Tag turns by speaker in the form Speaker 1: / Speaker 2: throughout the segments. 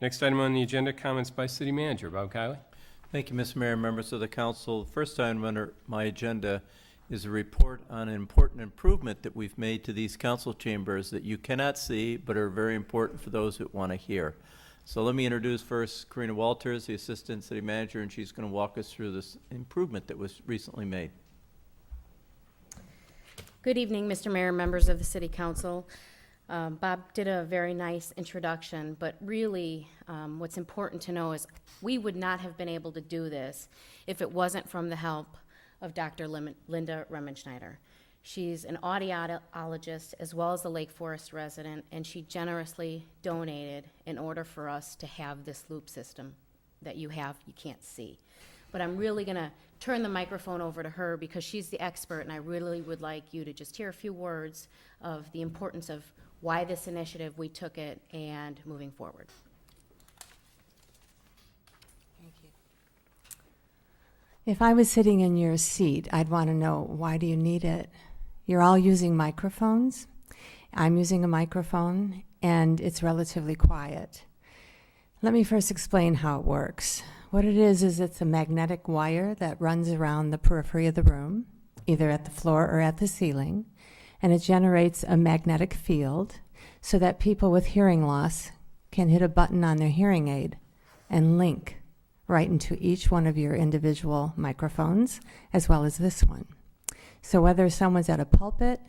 Speaker 1: Next item on the agenda, comments by City Manager. Bob Kiley.
Speaker 2: Thank you, Mr. Mayor, members of the council. First item under my agenda is a report on an important improvement that we've made to these council chambers that you cannot see but are very important for those that want to hear. So let me introduce first Karina Walters, the Assistant City Manager, and she's going to walk us through this improvement that was recently made.
Speaker 3: Good evening, Mr. Mayor, members of the City Council. Bob did a very nice introduction, but really what's important to know is we would not have been able to do this if it wasn't from the help of Dr. Linda Remenschneider. She's an audiologist as well as a Lake Forest resident, and she generously donated in order for us to have this loop system that you can't see. But I'm really going to turn the microphone over to her because she's the expert, and I really would like you to just hear a few words of the importance of why this initiative, we took it, and moving forward.
Speaker 4: Thank you. If I was sitting in your seat, I'd want to know, why do you need it? You're all using microphones. I'm using a microphone, and it's relatively quiet. Let me first explain how it works. What it is it's a magnetic wire that runs around the periphery of the room, either at the floor or at the ceiling, and it generates a magnetic field so that people with hearing loss can hit a button on their hearing aid and link right into each one of your individual microphones, as well as this one. So whether someone's at a pulpit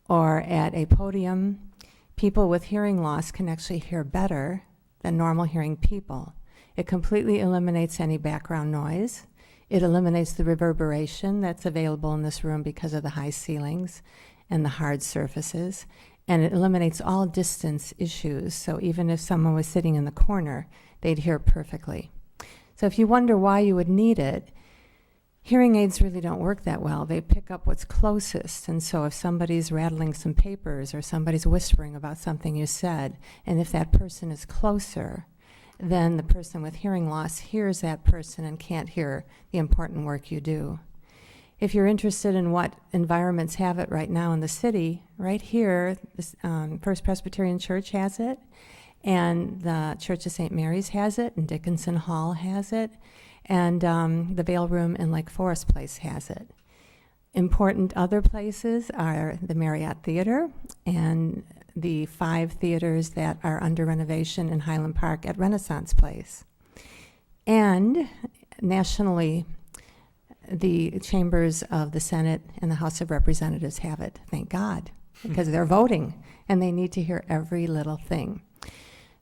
Speaker 4: or at a podium, people with hearing loss can actually hear better than normal hearing people. It completely eliminates any background noise. It eliminates the reverberation that's available in this room because of the high ceilings and the hard surfaces. And it eliminates all distance issues. So even if someone was sitting in the corner, they'd hear perfectly. So if you wonder why you would need it, hearing aids really don't work that well. They pick up what's closest. And so if somebody's rattling some papers or somebody's whispering about something you said, and if that person is closer, then the person with hearing loss hears that person and can't hear the important work you do. If you're interested in what environments have it right now in the city, right here, this, First Presbyterian Church has it, and the Church of St. Mary's has it, and Dickinson Hall has it, and the Vail Room in Lake Forest Place has it. Important other places are the Marriott Theater and the 5 theaters that are under renovation in Highland Park at Renaissance Place. And nationally, the chambers of the Senate and the House of Representatives have it, thank God, because they're voting and they need to hear every little thing.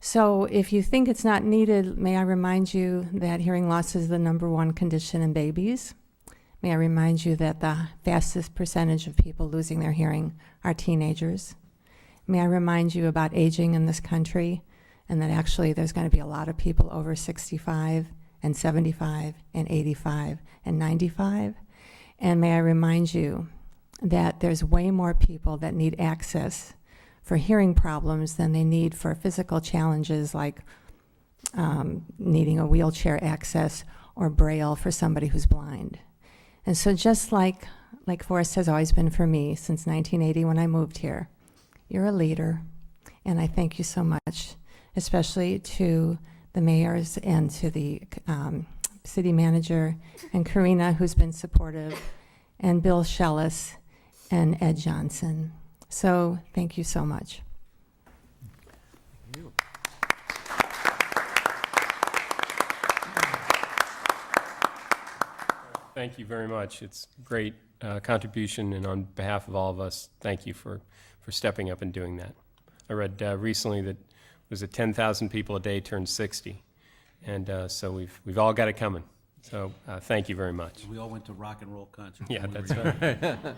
Speaker 4: So if you think it's not needed, may I remind you that hearing loss is the #1 condition in babies. May I remind you that the fastest percentage of people losing their hearing are teenagers. May I remind you about aging in this country, and that actually there's going to be a lot of people over 65 and 75 and 85 and 95. And may I remind you that there's way more people that need access for hearing problems than they need for physical challenges like needing a wheelchair access or Braille for somebody who's blind. And so just like Forest has always been for me since 1980 when I moved here, you're a leader, and I thank you so much, especially to the mayors and to the city manager, and Karina, who's been supportive, and Bill Schellis, and Ed Johnson. So thank you so much.
Speaker 1: Thank you. Thank you very much. It's a great contribution, and on behalf of all of us, thank you for stepping up and doing that. I read recently that was it 10,000 people a day turned 60, and so we've all got it coming. So thank you very much.
Speaker 5: We all went to rock and roll concerts.
Speaker 1: Yeah,
Speaker 5: when we
Speaker 1: that's
Speaker 5: were young.
Speaker 1: right.